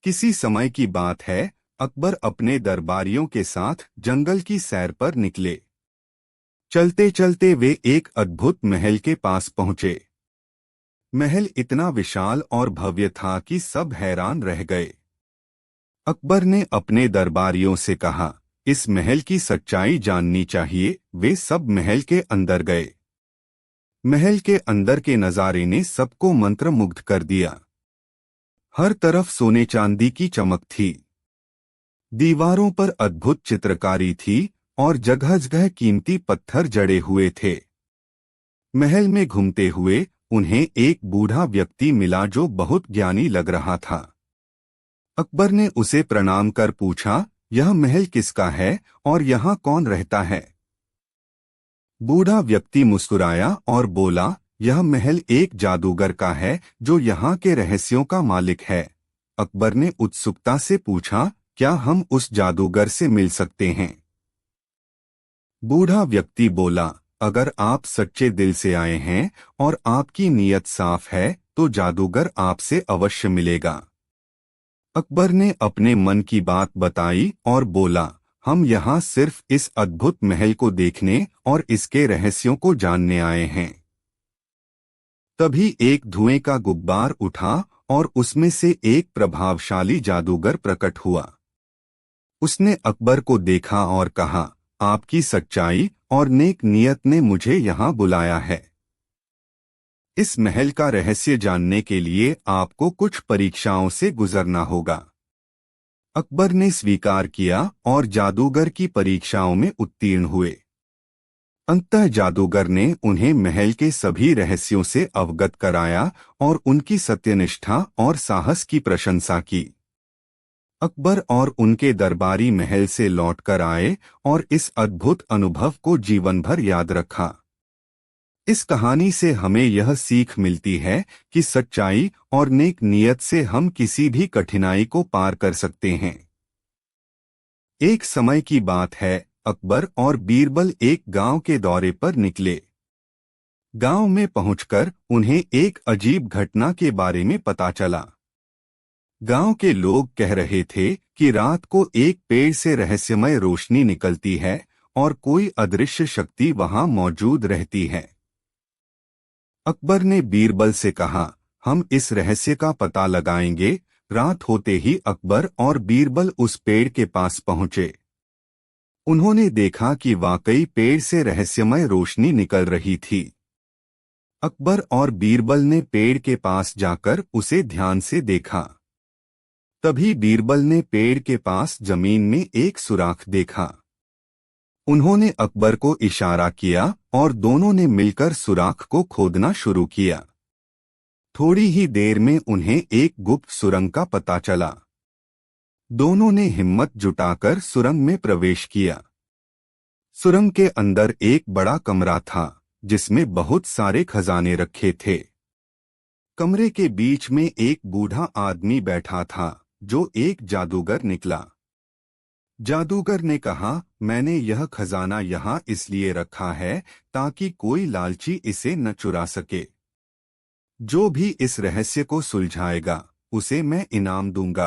किसी समय की बात है, अकबर अपने दरबारियों के साथ जंगल की सैर पर निकले। चलते चलते वे एक अद्भुत महल के पास पहुंचे। महल इतना विशाल और भव्य था कि सब हैरान रह गए। अकबर ने अपने दरबारियों से कहा, इस महल की सच्चाई जाननी चाहिए। वे सब महल के अंदर गए। महल के अंदर के नजारे ने सबको मंत्रमुग्ध कर दिया। हर तरफ सोने चांदी की चमक थी। दीवारों पर अद्भुत चित्रकारी थी और जगह जगह कीमती पत्थर जड़े हुए थे। महल में घूमते हुए उन्हें एक बूढ़ा व्यक्ति मिला जो बहुत ज्ञानी लग रहा था। अकबर ने उसे प्रणाम कर पूछा, यह महल किसका है और यहाँ कौन रहता है? बूढ़ा व्यक्ति मुस्कुराया और बोला, यह महल एक जादूगर का है जो यहाँ के रहस्यों का मालिक है। अकबर ने उत्सुकता से पूछा, क्या हम उस जादूगर से मिल सकते हैं? बूढ़ा व्यक्ति बोला, अगर आप सच्चे दिल से आए हैं और आपकी नीयत साफ है तो जादूगर आपसे अवश्य मिलेगा। अकबर ने अपने मन की बात बताई और बोला, हम यहाँ सिर्फ इस अद्भुत महल को देखने और इसके रहस्यों को जानने आए हैं। तभी एक धुएं का गुब्बार उठा और उसमें से एक प्रभावशाली जादूगर प्रकट हुआ। उसने अकबर को देखा और कहा, आपकी सच्चाई और नेक नियत ने मुझे यहाँ बुलाया है। इस महल का रहस्य जानने के लिए आपको कुछ परीक्षाओं से गुजरना होगा। अकबर ने स्वीकार किया और जादूगर की परीक्षाओं में उत्तीर्ण हुए। अंततः जादूगर ने उन्हें महल के सभी रहस्यों से अवगत कराया और उनकी सत्यनिष्ठा और साहस की प्रशंसा की। अकबर और उनके दरबारी महल से लौटकर आए और इस अद्भुत अनुभव को जीवन भर याद रखा। इस कहानी से हमें यह सीख मिलती है कि सच्चाई और नेक नियत से हम किसी भी कठिनाई को पार कर सकते हैं। एक समय की बात है, अकबर और बीरबल एक गांव के दौरे पर निकले। गांव में पहुंचकर उन्हें एक अजीब घटना के बारे में पता चला। गांव के लोग कह रहे थे कि रात को एक पेड़ से रहस्यमय रोशनी निकलती है और कोई अदृश्य शक्ति वहां मौजूद रहती है। अकबर ने बीरबल से कहा, हम इस रहस्य का पता लगाएंगे। रात होते ही अकबर और बीरबल उस पेड़ के पास पहुंचे। उन्होंने देखा कि वाकई पेड़ से रहस्यमय रोशनी निकल रही थी। अकबर और बीरबल ने पेड़ के पास जाकर उसे ध्यान से देखा। तभी बीरबल ने पेड़ के पास जमीन में एक सुराख देखा। उन्होंने अकबर को इशारा किया और दोनों ने मिलकर सुराख को खोदना शुरू किया। थोड़ी ही देर में उन्हें एक गुप्त सुरंग का पता चला। दोनों ने हिम्मत जुटाकर सुरंग में प्रवेश किया। सुरंग के अंदर एक बड़ा कमरा था जिसमें बहुत सारे खजाने रखे थे। कमरे के बीच में एक बूढ़ा आदमी बैठा था जो एक जादूगर निकला। जादूगर ने कहा, मैंने यह खजाना यहाँ इसलिए रखा है ताकि कोई लालची इसे न चुरा सके। जो भी इस रहस्य को सुलझाएगा उसे मैं इनाम दूंगा।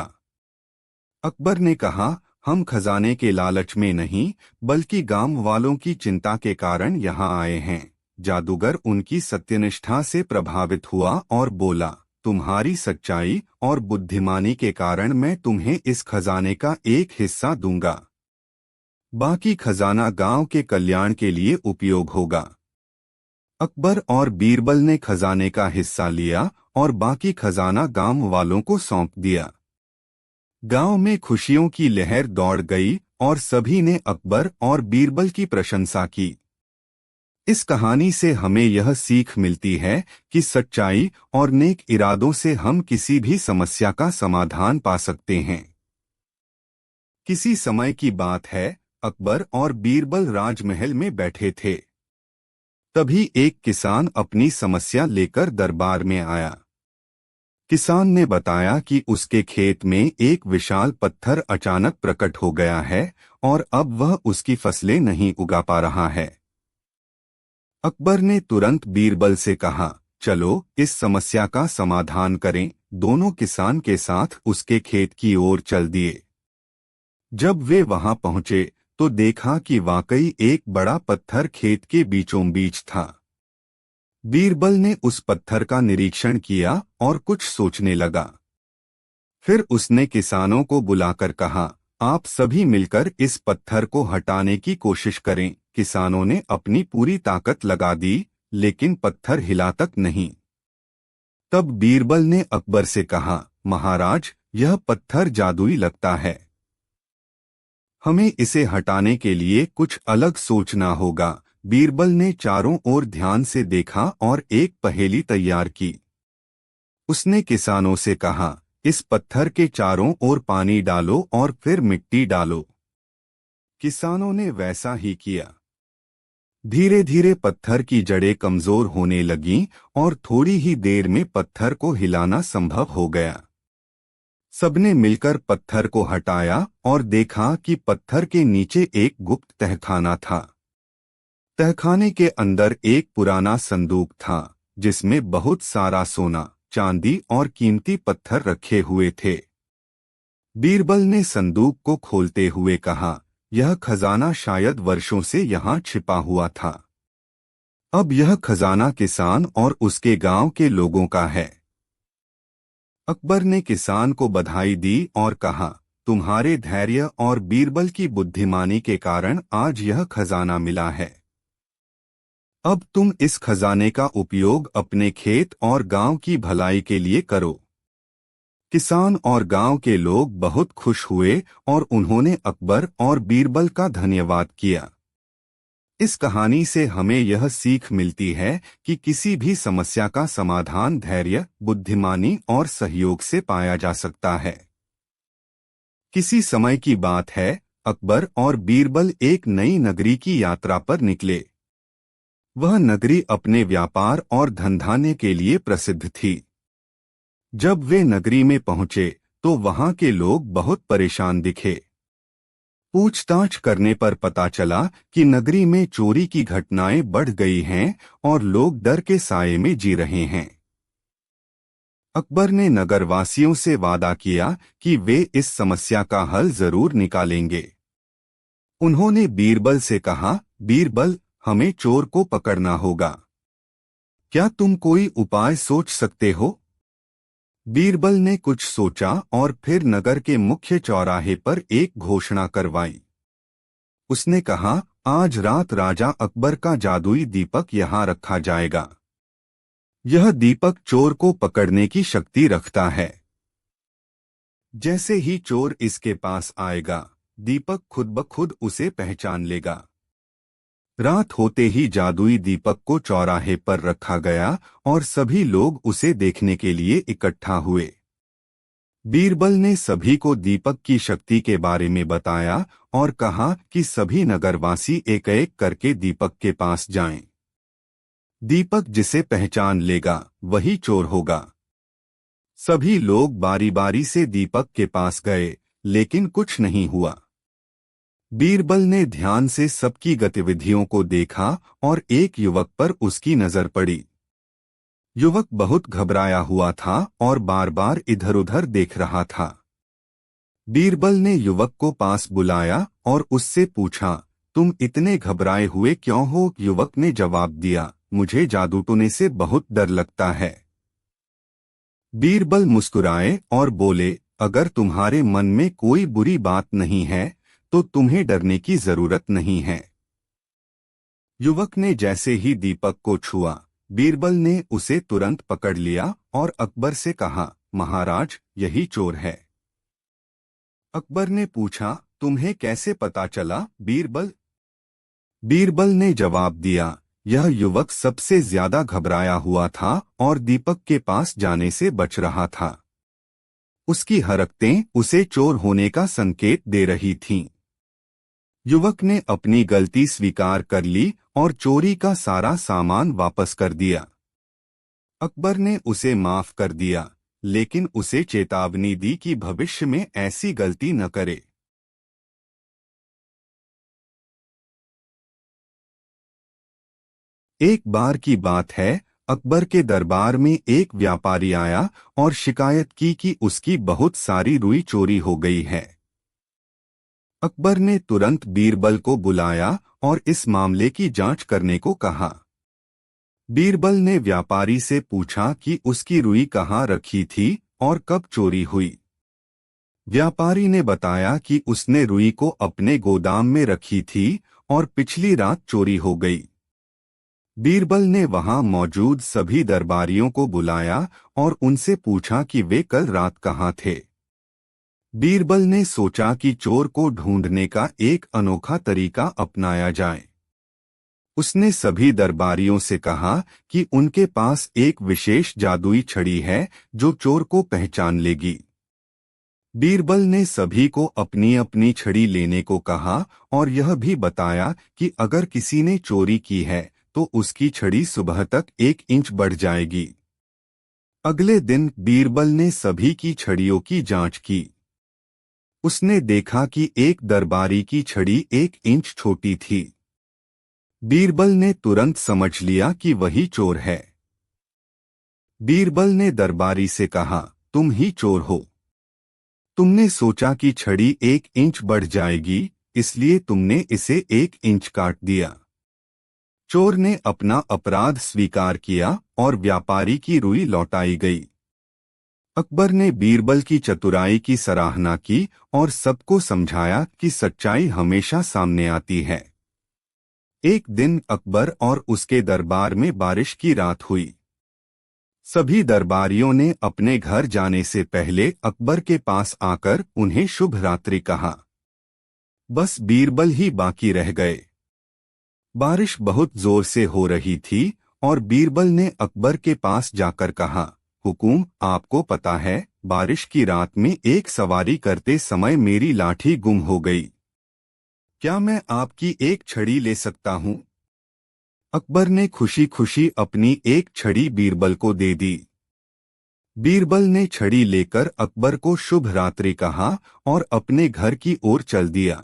अकबर ने कहा, हम खजाने के लालच में नहीं बल्कि गांव वालों की चिंता के कारण यहाँ आए हैं। जादूगर उनकी सत्यनिष्ठा से प्रभावित हुआ और बोला, तुम्हारी सच्चाई और बुद्धिमानी के कारण मैं तुम्हें इस खजाने का एक हिस्सा दूंगा। बाकी खजाना गांव के कल्याण के लिए उपयोग होगा। अकबर और बीरबल ने खजाने का हिस्सा लिया और बाकी खजाना गांव वालों को सौंप दिया। गांव में खुशियों की लहर दौड़ गई और सभी ने अकबर और बीरबल की प्रशंसा की। इस कहानी से हमें यह सीख मिलती है कि सच्चाई और नेक इरादों से हम किसी भी समस्या का समाधान पा सकते हैं। किसी समय की बात है, अकबर और बीरबल राजमहल में बैठे थे। तभी एक किसान अपनी समस्या लेकर दरबार में आया। किसान ने बताया कि उसके खेत में एक विशाल पत्थर अचानक प्रकट हो गया है और अब वह उसकी फसलें नहीं उगा पा रहा है। अकबर ने तुरंत बीरबल से कहा, चलो इस समस्या का समाधान करें। दोनों किसान के साथ उसके खेत की ओर चल दिए। जब वे वहां पहुंचे तो देखा कि वाकई एक बड़ा पत्थर खेत के बीचों बीच था। बीरबल ने उस पत्थर का निरीक्षण किया और कुछ सोचने लगा। फिर उसने किसानों को बुलाकर कहा, आप सभी मिलकर इस पत्थर को हटाने की कोशिश करें। किसानों ने अपनी पूरी ताकत लगा दी, लेकिन पत्थर हिला तक नहीं। तब बीरबल ने अकबर से कहा, महाराज, यह पत्थर जादुई लगता है। हमें इसे हटाने के लिए कुछ अलग सोचना होगा। बीरबल ने चारों ओर ध्यान से देखा और एक पहेली तैयार की। उसने किसानों से कहा, इस पत्थर के चारों ओर पानी डालो और फिर मिट्टी डालो। किसानों ने वैसा ही किया। धीरे धीरे पत्थर की जड़ें कमजोर होने लगीं और थोड़ी ही देर में पत्थर को हिलाना संभव हो गया। सबने मिलकर पत्थर को हटाया और देखा कि पत्थर के नीचे एक गुप्त तहखाना था। तहखाने के अंदर एक पुराना संदूक था, जिसमें बहुत सारा सोना, चांदी और कीमती पत्थर रखे हुए थे। बीरबल ने संदूक को खोलते हुए कहा, यह खजाना शायद वर्षों से यहाँ छिपा हुआ था। अब यह खजाना किसान और उसके गांव के लोगों का है। अकबर ने किसान को बधाई दी और कहा, तुम्हारे धैर्य और बीरबल की बुद्धिमानी के कारण आज यह खजाना मिला है। अब तुम इस खजाने का उपयोग अपने खेत और गांव की भलाई के लिए करो। किसान और गांव के लोग बहुत खुश हुए और उन्होंने अकबर और बीरबल का धन्यवाद किया। इस कहानी से हमें यह सीख मिलती है कि किसी भी समस्या का समाधान धैर्य, बुद्धिमानी और सहयोग से पाया जा सकता है। किसी समय की बात है, अकबर और बीरबल एक नई नगरी की यात्रा पर निकले। वह नगरी अपने व्यापार और धंधाने के लिए प्रसिद्ध थी। जब वे नगरी में पहुंचे तो वहां के लोग बहुत परेशान दिखे। पूछताछ करने पर पता चला कि नगरी में चोरी की घटनाएं बढ़ गई हैं और लोग डर के साए में जी रहे हैं। अकबर ने नगरवासियों से वादा किया कि वे इस समस्या का हल जरूर निकालेंगे। उन्होंने बीरबल से कहा, बीरबल, हमें चोर को पकड़ना होगा। क्या तुम कोई उपाय सोच सकते हो? बीरबल ने कुछ सोचा और फिर नगर के मुख्य चौराहे पर एक घोषणा करवाई। उसने कहा, आज रात राजा अकबर का जादुई दीपक यहाँ रखा जाएगा। यह दीपक चोर को पकड़ने की शक्ति रखता है। जैसे ही चोर इसके पास आएगा, दीपक खुद ब खुद उसे पहचान लेगा। रात होते ही जादुई दीपक को चौराहे पर रखा गया और सभी लोग उसे देखने के लिए इकट्ठा हुए। बीरबल ने सभी को दीपक की शक्ति के बारे में बताया और कहा कि सभी नगरवासी एक एक करके दीपक के पास जाएं। दीपक जिसे पहचान लेगा वही चोर होगा। सभी लोग बारी बारी से दीपक के पास गए, लेकिन कुछ नहीं हुआ। बीरबल ने ध्यान से सबकी गतिविधियों को देखा और एक युवक पर उसकी नजर पड़ी। युवक बहुत घबराया हुआ था और बार बार इधर-उधर देख रहा था। बीरबल ने युवक को पास बुलाया और उससे पूछा, तुम इतने घबराए हुए क्यों हो? युवक ने जवाब दिया, मुझे जादू टोने से बहुत डर लगता है। बीरबल मुस्कुराए और बोले, अगर तुम्हारे मन में कोई बुरी बात नहीं है तो तुम्हें डरने की जरूरत नहीं है। युवक ने जैसे ही दीपक को छुआ, बीरबल ने उसे तुरंत पकड़ लिया और अकबर से कहा, महाराज, यही चोर है। अकबर ने पूछा, तुम्हें कैसे पता चला? बीरबल ने जवाब दिया, यह युवक सबसे ज्यादा घबराया हुआ था और दीपक के पास जाने से बच रहा था। उसकी हरकतें उसे चोर होने का संकेत दे रही थीं। युवक ने अपनी गलती स्वीकार कर ली और चोरी का सारा सामान वापस कर दिया। अकबर ने उसे माफ कर दिया, लेकिन उसे चेतावनी दी कि भविष्य में ऐसी गलती न करे। एक बार की बात है, अकबर के दरबार में एक व्यापारी आया और शिकायत की कि उसकी बहुत सारी रुई चोरी हो गई है। अकबर ने तुरंत बीरबल को बुलाया और इस मामले की जांच करने को कहा। बीरबल ने व्यापारी से पूछा कि उसकी रुई कहाँ रखी थी और कब चोरी हुई। व्यापारी ने बताया कि उसने रुई को अपने गोदाम में रखी थी और पिछली रात चोरी हो गई। बीरबल ने वहां मौजूद सभी दरबारियों को बुलाया और उनसे पूछा कि वे कल रात कहाँ थे। बीरबल ने सोचा कि चोर को ढूंढने का एक अनोखा तरीका अपनाया जाए। उसने सभी दरबारियों से कहा कि उनके पास एक विशेष जादुई छड़ी है जो चोर को पहचान लेगी। बीरबल ने सभी को अपनी अपनी छड़ी लेने को कहा और यह भी बताया कि अगर किसी ने चोरी की है तो उसकी छड़ी सुबह तक 1 इंच बढ़ जाएगी। अगले दिन बीरबल ने सभी की छड़ियों की जांच की। उसने देखा कि एक दरबारी की छड़ी 1 इंच छोटी थी। बीरबल ने तुरंत समझ लिया कि वही चोर है। बीरबल ने दरबारी से कहा, तुम ही चोर हो। तुमने सोचा कि छड़ी 1 इंच बढ़ जाएगी, इसलिए तुमने इसे 1 इंच काट दिया। चोर ने अपना अपराध स्वीकार किया और व्यापारी की रुई लौटाई गई। अकबर ने बीरबल की चतुराई की सराहना की और सबको समझाया कि सच्चाई हमेशा सामने आती है। एक दिन अकबर और उसके दरबार में बारिश की रात हुई। सभी दरबारियों ने अपने घर जाने से पहले अकबर के पास आकर उन्हें शुभ रात्रि कहा। बस बीरबल ही बाकी रह गए। बारिश बहुत जोर से हो रही थी और बीरबल ने अकबर के पास जाकर कहा, हुकूम, आपको पता है, बारिश की रात में एक सवारी करते समय मेरी लाठी गुम हो गई। क्या मैं आपकी एक छड़ी ले सकता हूँ? अकबर ने खुशी खुशी अपनी एक छड़ी बीरबल को दे दी। बीरबल ने छड़ी लेकर अकबर को शुभ रात्रि कहा और अपने घर की ओर चल दिया।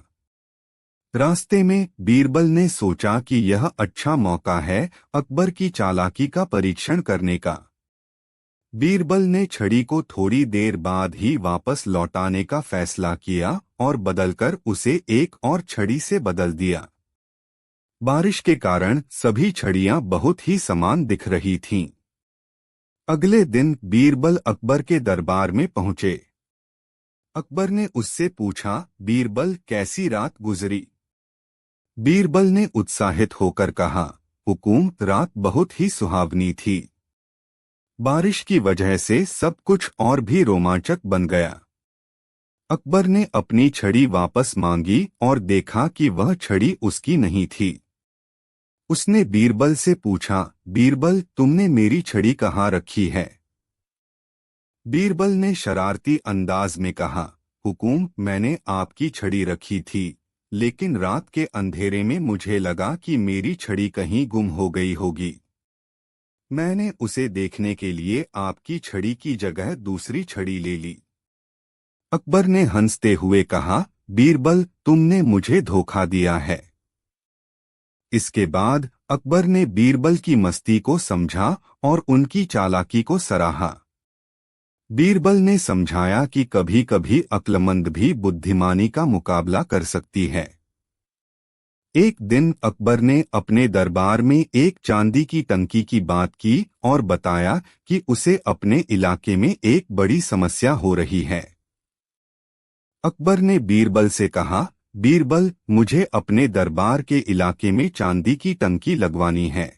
रास्ते में बीरबल ने सोचा कि यह अच्छा मौका है अकबर की चालाकी का परीक्षण करने का। बीरबल ने छड़ी को थोड़ी देर बाद ही वापस लौटाने का फैसला किया और बदलकर उसे एक और छड़ी से बदल दिया। बारिश के कारण सभी छड़ियां बहुत ही समान दिख रही थीं। अगले दिन बीरबल अकबर के दरबार में पहुंचे। अकबर ने उससे पूछा, बीरबल, कैसी रात गुजरी? बीरबल ने उत्साहित होकर कहा, हुकूम, रात बहुत ही सुहावनी थी। बारिश की वजह से सब कुछ और भी रोमांचक बन गया। अकबर ने अपनी छड़ी वापस मांगी और देखा कि वह छड़ी उसकी नहीं थी। उसने बीरबल से पूछा, बीरबल, तुमने मेरी छड़ी कहाँ रखी है? बीरबल ने शरारती अंदाज में कहा, हुकूम, मैंने आपकी छड़ी रखी थी, लेकिन रात के अंधेरे में मुझे लगा कि मेरी छड़ी कहीं गुम हो गई होगी। मैंने उसे देखने के लिए आपकी छड़ी की जगह दूसरी छड़ी ले ली। अकबर ने हंसते हुए कहा, बीरबल, तुमने मुझे धोखा दिया है। इसके बाद अकबर ने बीरबल की मस्ती को समझा और उनकी चालाकी को सराहा। बीरबल ने समझाया कि कभी कभी अक्लमंद भी बुद्धिमानी का मुकाबला कर सकती है। एक दिन अकबर ने अपने दरबार में एक चांदी की टंकी की बात की और बताया कि उसे अपने इलाके में एक बड़ी समस्या हो रही है। अकबर ने बीरबल से कहा, बीरबल, मुझे अपने दरबार के इलाके में चांदी की टंकी लगवानी है।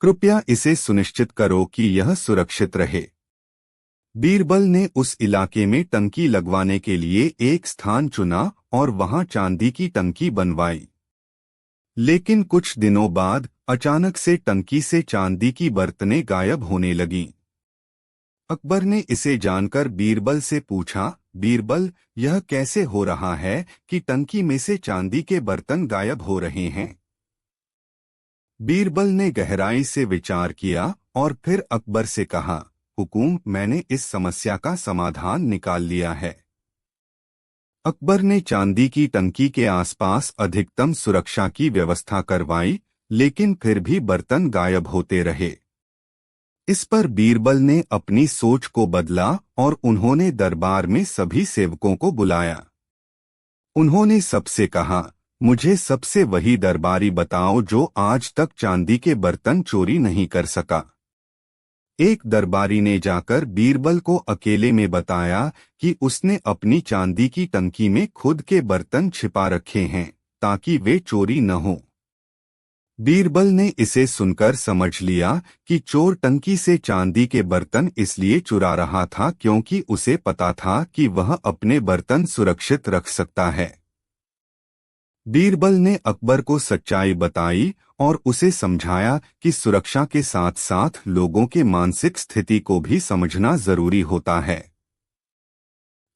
कृपया इसे सुनिश्चित करो कि यह सुरक्षित रहे। बीरबल ने उस इलाके में टंकी लगवाने के लिए एक स्थान चुना और वहां चांदी की टंकी बनवाई। लेकिन कुछ दिनों बाद अचानक से टंकी से चांदी की बर्तनें गायब होने लगीं। अकबर ने इसे जानकर बीरबल से पूछा, बीरबल, यह कैसे हो रहा है कि टंकी में से चांदी के बर्तन गायब हो रहे हैं? बीरबल ने गहराई से विचार किया और फिर अकबर से कहा, हुकूम, मैंने इस समस्या का समाधान निकाल लिया है। अकबर ने चांदी की टंकी के आसपास अधिकतम सुरक्षा की व्यवस्था करवाई, लेकिन फिर भी बर्तन गायब होते रहे। इस पर बीरबल ने अपनी सोच को बदला और उन्होंने दरबार में सभी सेवकों को बुलाया। उन्होंने सबसे कहा, मुझे सबसे वही दरबारी बताओ जो आज तक चांदी के बर्तन चोरी नहीं कर सका। एक दरबारी ने जाकर बीरबल को अकेले में बताया कि उसने अपनी चांदी की टंकी में खुद के बर्तन छिपा रखे हैं ताकि वे चोरी न हो। बीरबल ने इसे सुनकर समझ लिया कि चोर टंकी से चांदी के बर्तन इसलिए चुरा रहा था क्योंकि उसे पता था कि वह अपने बर्तन सुरक्षित रख सकता है। बीरबल ने अकबर को सच्चाई बताई और उसे समझाया कि सुरक्षा के साथ साथ लोगों के मानसिक स्थिति को भी समझना जरूरी होता है।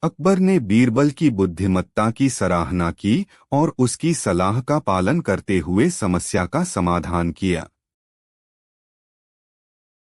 अकबर ने बीरबल की बुद्धिमत्ता की सराहना की और उसकी सलाह का पालन करते हुए समस्या का समाधान किया।